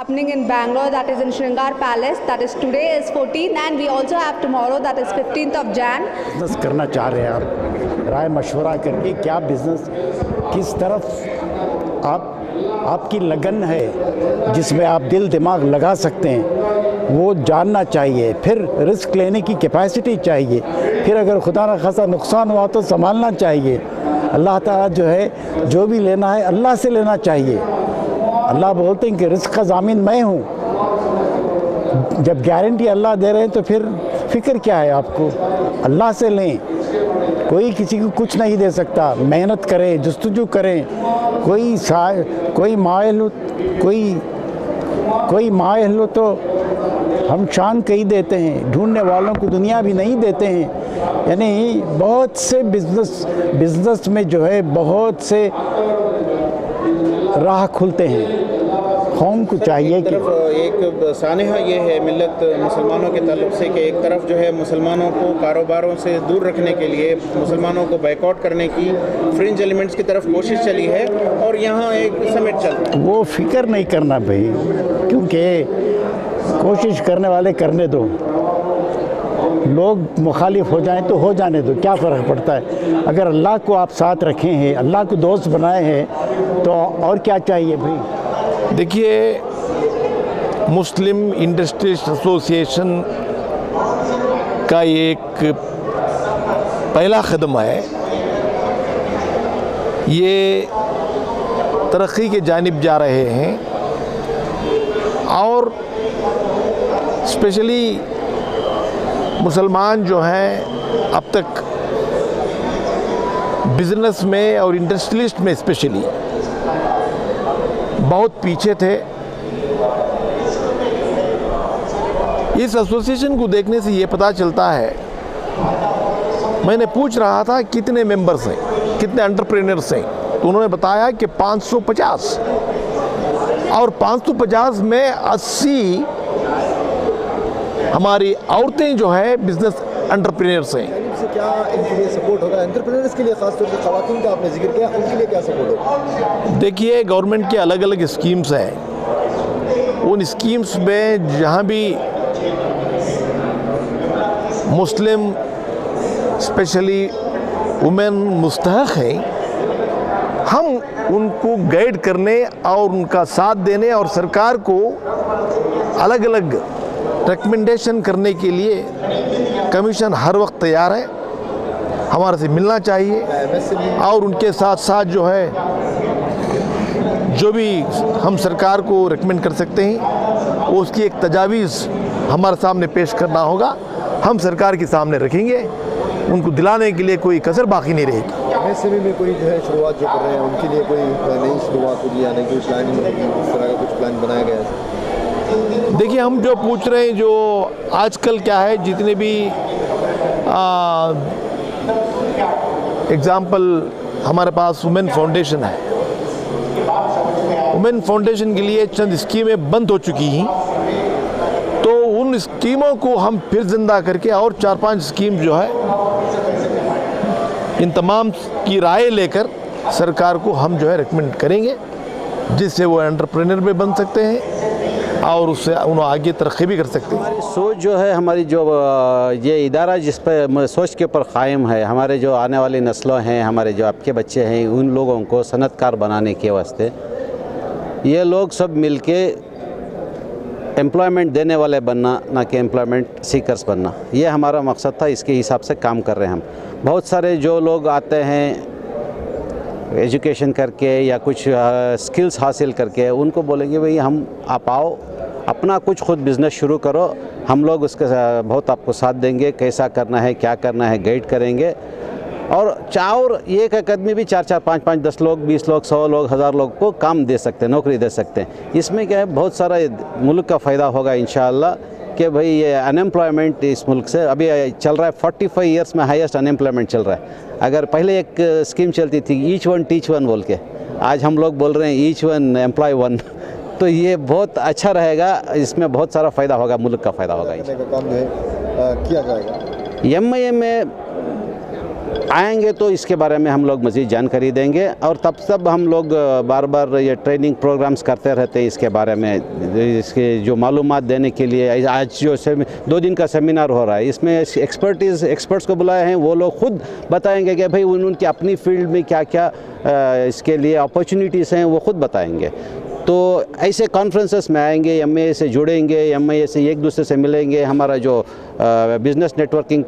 happening in Bangalore, that is in Shringar Palace, that is today is 14th, and we also have tomorrow, that is 15th of Jan. Business करना चाह रहे हैं आप, राय मशवरा करके क्या बिजनेस किस तरफ आपकी लगन है जिसमें आप दिल दिमाग लगा सकते हैं वो जानना चाहिए। फिर रिस्क लेने की कैपेसिटी चाहिए। फिर अगर खुदा न खासा नुकसान हुआ तो संभालना चाहिए। अल्लाह ताला जो है जो भी लेना है अल्लाह से लेना चाहिए। अल्लाह बोलते हैं कि रिस्क का ज़ामिन मैं हूँ। जब गारंटी अल्लाह दे रहे हैं तो फिर फ़िक्र क्या है आपको। अल्लाह से लें, कोई किसी को कुछ नहीं दे सकता। मेहनत करें, जस्तजू करें। कोई मायल हो तो हम शान कहीं देते हैं, ढूंढने वालों को दुनिया भी नहीं देते हैं। यानी बहुत से बिज़नेस में जो है बहुत से राह खुलते हैं। कौम को चाहिए कि एक सानहा ये है मिल्लत मुसलमानों के ताल्लुक से कि एक तरफ जो है मुसलमानों को कारोबारों से दूर रखने के लिए मुसलमानों को बाइकआउट करने की फ्रिंज एलिमेंट्स की तरफ कोशिश चली है और यहाँ एक समिट चल रहा है। वो फिक्र नहीं करना भाई, क्योंकि कोशिश करने वाले करने दो। लोग मुखालिफ हो जाएं तो हो जाने दो, क्या फ़र्क पड़ता है। अगर अल्लाह को आप साथ रखे हैं, अल्लाह को दोस्त बनाए हैं तो और क्या चाहिए भाई। देखिए, मुस्लिम इंडस्ट्रियलिस्ट एसोसिएशन का एक पहला कदम है। ये तरक्की के जानिब जा रहे हैं और स्पेशली मुसलमान जो हैं अब तक बिज़नेस में और इंडस्ट्रियलिस्ट में स्पेशली बहुत पीछे थे। इस एसोसिएशन को देखने से ये पता चलता है, मैंने पूछ रहा था कितने मेंबर्स हैं, कितने एंटरप्रेन्योर्स हैं, तो उन्होंने बताया कि 550 और 550 में 80 हमारी औरतें जो है बिजनेस एंटरप्रेन्योर्स हैं। से क्या इनके लिए सपोर्ट होगा, एंटरप्रेन्योर्स के लिए खासतौर से ख़वातीन का आपने जिक्र किया, उनके लिए क्या सपोर्ट होगा। देखिए, गवर्नमेंट के अलग अलग स्कीम्स हैं। उन स्कीम्स में जहाँ भी मुस्लिम स्पेशली वुमेन मुस्तहक हैं, हम उनको गाइड करने और उनका साथ देने और सरकार को अलग अलग रिकमेंडेशन करने के लिए कमीशन हर वक्त तैयार है। हमारे से मिलना चाहिए और उनके साथ साथ जो है जो भी हम सरकार को रिकमेंड कर सकते हैं उसकी एक तजावीज़ हमारे सामने पेश करना होगा। हम सरकार के सामने रखेंगे, उनको दिलाने के लिए कोई कसर बाकी नहीं रहेगी। MSME में कोई जो है शुरुआत जो कर रहे हैं उनके लिए कोई नई शुरुआत होगी या नहीं, कोई प्लानिंग होगी, इस तरह का कुछ प्लान बनाया गया है। देखिए, हम जो पूछ रहे हैं, जो आजकल क्या है, जितने भी एग्ज़ाम्पल हमारे पास वुमेन फाउंडेशन है, वुमेन फाउंडेशन के लिए चंद स्कीमें बंद हो चुकी हैं, तो उन स्कीमों को हम फिर जिंदा करके और 4-5 स्कीम जो है इन तमाम की राय लेकर सरकार को हम जो है रिकमेंड करेंगे, जिससे वो एंटरप्रेन्योर भी बन सकते हैं और उससे उन्हें आगे तरक्की भी कर सकते हैं। हमारी सोच जो है, हमारी जो ये इदारा जिस पर सोच के ऊपर क़ायम है, हमारे जो आने वाली नस्लों हैं, हमारे जो आपके बच्चे हैं, उन लोगों को सनतकार बनाने के वास्ते ये लोग सब मिलके एम्प्लॉयमेंट देने वाले बनना, ना कि एम्प्लॉयमेंट सीकर्स बनना, ये हमारा मकसद था। इसके हिसाब से काम कर रहे हैं हम। बहुत सारे जो लोग आते हैं एजुकेशन करके या कुछ स्किल्स हासिल करके, उनको बोलेंगे भाई आप आओ, अपना कुछ खुद बिज़नेस शुरू करो, हम लोग उसके बहुत आपको साथ देंगे, कैसा करना है, क्या करना है, गाइड करेंगे। और एक आदमी भी 4-4, 5-5, 10 लोग, 20 लोग, 100 लोग, 1000 लोग को काम दे सकते हैं, नौकरी दे सकते हैं। इसमें क्या है, बहुत सारा मुल्क का फ़ायदा होगा इंशाअल्लाह कि भाई ये अनएम्प्लॉयमेंट इस मुल्क से अभी चल रहा है 45 ईयर्स में हाईएस्ट अनएम्प्लॉयमेंट चल रहा है। अगर पहले एक स्कीम चलती थी ईच वन टीच वन बोल के, आज हम लोग बोल रहे हैं ईच वन एम्प्लॉय वन। तो ये बहुत अच्छा रहेगा, इसमें बहुत सारा फ़ायदा होगा, मुल्क का फ़ायदा होगा। काम जो है किया जाएगा। MIA में आएंगे तो इसके बारे में हम लोग मज़ीद जानकारी देंगे और तब सब हम लोग बार बार ये ट्रेनिंग प्रोग्राम्स करते रहते हैं इसके बारे में, इसके जो मालूमात देने के लिए। आज जो 2 दिन का सेमिनार हो रहा है इसमें एक्सपर्ट्स को बुलाए हैं, वो लोग खुद बताएंगे कि भाई उनकी अपनी फील्ड में क्या क्या इसके लिए अपॉर्चुनिटीज़ हैं वो खुद बताएंगे। तो ऐसे कॉन्फ्रेंसेस में आएंगे, एमए से जुड़ेंगे, एमए से एक दूसरे से मिलेंगे, हमारा जो बिज़नेस नेटवर्किंग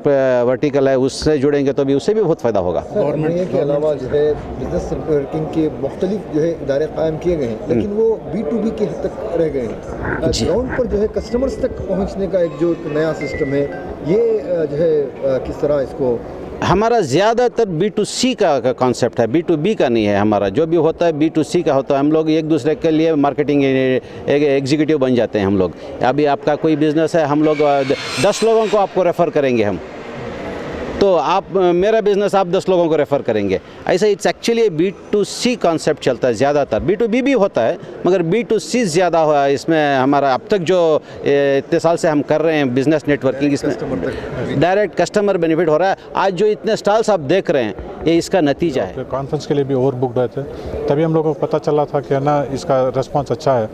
वर्टिकल है उससे जुड़ेंगे तो भी उससे भी बहुत फ़ायदा होगा। गवर्नमेंट के अलावा जो है बिज़नेस नेटवर्किंग के मुख्तलिफ जो है इदारे कायम किए गए हैं, लेकिन वो B2B के हद तक रह गए हैं। ग्राउंड पर जो है कस्टमर्स तक पहुँचने का एक जो नया सिस्टम है, ये जो है किस तरह इसको हमारा ज़्यादातर B2C का कॉन्सेप्ट है, B2B का नहीं है। हमारा जो भी होता है B2C का होता है। हम लोग एक दूसरे के लिए मार्केटिंग एग्जीक्यूटिव बन जाते हैं हम लोग। अभी आपका कोई बिज़नेस है, हम लोग 10 लोगों को आपको रेफ़र करेंगे हम, तो आप मेरा बिज़नेस आप 10 लोगों को रेफ़र करेंगे। ऐसा इट्स एक्चुअली B2C कॉन्सेप्ट चलता है ज़्यादातर। B2B भी होता है मगर B2C ज़्यादा हुआ है इसमें। हमारा अब तक जो इतने साल से हम कर रहे हैं बिज़नेस नेटवर्किंग, इसमें डायरेक्ट कस्टमर बेनिफिट हो रहा है। आज जो इतने स्टॉल्स आप देख रहे हैं ये इसका नतीजा है। कॉन्फ्रेंस के लिए भी ओवर बुक रहे थे, तभी हम लोगों को पता चला था कि ना इसका रिस्पॉन्स अच्छा है।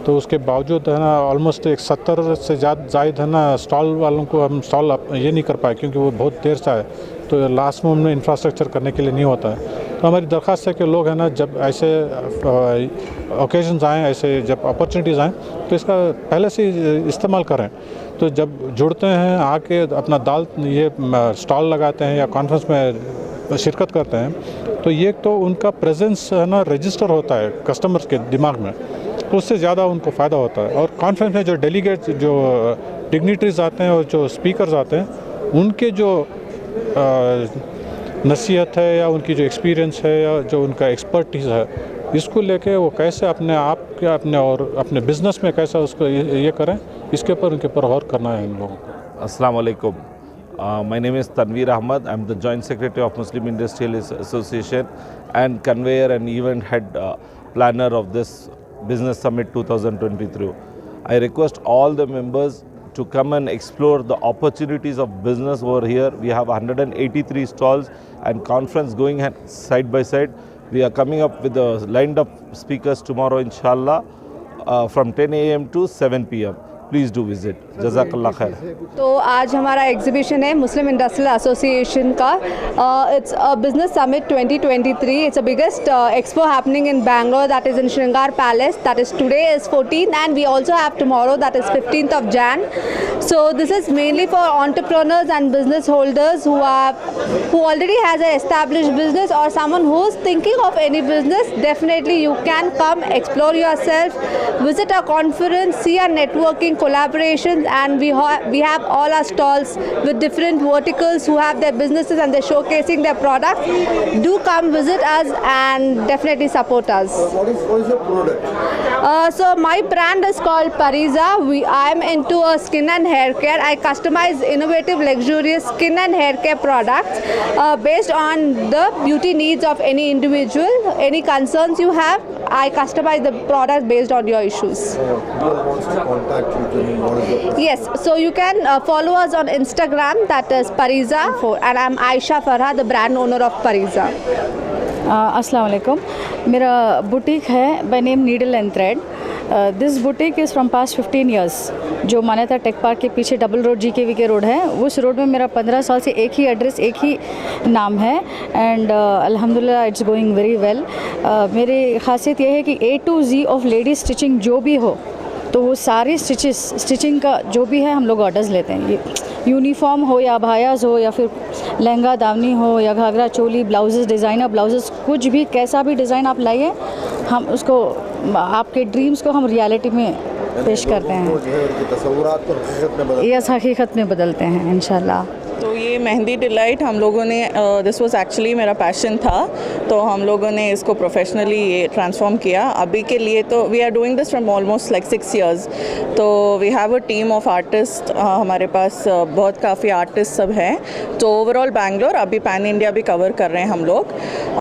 तो उसके बावजूद है ना ऑलमोस्ट 70 से ज़्यादा है ना स्टॉल वालों को हम स्टॉल ये नहीं कर पाए क्योंकि वो बहुत देर से आए, तो लास्ट मोमेंट में इंफ्रास्ट्रक्चर करने के लिए नहीं होता है। तो हमारी दरख्वास्त है कि लोग है ना जब ऐसे ओकेजन्स आएँ, ऐसे जब अपॉर्चुनिटीज़ आएँ तो इसका पहले से इस्तेमाल करें। तो जब जुड़ते हैं आके अपना ये स्टॉल लगाते हैं या कॉन्फ्रेंस में शिरकत करते हैं तो ये तो उनका प्रेजेंस है ना रजिस्टर होता है कस्टमर्स के दिमाग में, तो उससे ज़्यादा उनको फ़ायदा होता है। और कॉन्फ्रेंस में जो डेलीगेट्स, जो डिग्निटरीज आते हैं और जो स्पीकर्स आते हैं, उनके जो नसीहत है या उनकी जो एक्सपीरियंस है या जो उनका एक्सपर्टीज़ है, इसको लेके वो कैसे अपने आप के अपने बिज़नेस में कैसे उसको ये करें, इसके ऊपर उनके ऊपर गौर करना है इन लोगों को। अस्सलाम वालेकुम। My name is Tanveer Ahmad. I'm the Joint Secretary of Muslim Industrialists Association and conveyor and event head planner of this Business Summit 2023. I request all the members to come and explore the opportunities of business over here. We have 183 stalls and conference going side by side. We are coming up with the lined up speakers tomorrow inshallah from 10 a.m. to 7 p.m. Please do visit, जज़ाकल्लाह खैर। तो आज हमारा exhibition है Muslim industrial association का। It's a business summit 2023। It's a biggest expo happening in Bangalore, that is in Shringar palace, that is today is 14 and we also have tomorrow, that is 15th of Jan. So this is mainly for entrepreneurs and business holders who already has an established business or someone who is thinking of any business. Definitely you can come, explore yourself, visit our conference, see our networking collaborations, and we have all our stalls with different verticals who have their businesses and they're showcasing their products. Do come visit us and definitely support us. What is your product? So my brand is called Pariza. I am into a skin and hair care. I customize innovative luxurious skin and hair care products based on the beauty needs of any individual. Any concerns you have, I customize the product based on your issues. Wants to contact you, what is the Yes, so you can follow us on Instagram, that is Pariza, and I'm Aisha Farha, the brand owner of Pariza. अस्सलाम वालेकुम। मेरा boutique है by name needle and thread. This boutique is from past 15 years. जो मान्यता tech park के पीछे double road GKVK road है, उस रोड में मेरा 15 साल से एक ही एड्रेस, एक ही नाम है एंड अल्हम्दुलिल्लाह इट्स गोइंग वेरी वेल। मेरी खासियत यह है कि A to Z of ladies stitching जो भी हो तो वो सारी स्टिचिंग का जो भी है हम लोग ऑर्डर्स लेते हैं। ये यूनिफॉर्म हो या अबायाज़ हो या फिर लहंगा दावनी हो या ghagra choli, blouses, designer blouses, कुछ भी कैसा भी डिज़ाइन आप लाइए, हम उसको आपके ड्रीम्स को हम रियलिटी में पेश करते हैं। यस, हकीकत में बदलते हैं इंशाल्लाह। तो ये मेहंदी डिलाइट हम लोगों ने दिस वाज एक्चुअली मेरा पैशन था, तो हम लोगों ने इसको प्रोफेशनली ये ट्रांसफॉर्म किया। अभी के लिए तो we are doing this from almost like 6 years। तो we have a team of artist, हमारे पास बहुत काफ़ी आर्टिस्ट सब हैं। तो ओवरऑल बैंगलोर अभी पैन इंडिया भी कवर कर रहे हैं हम लोग।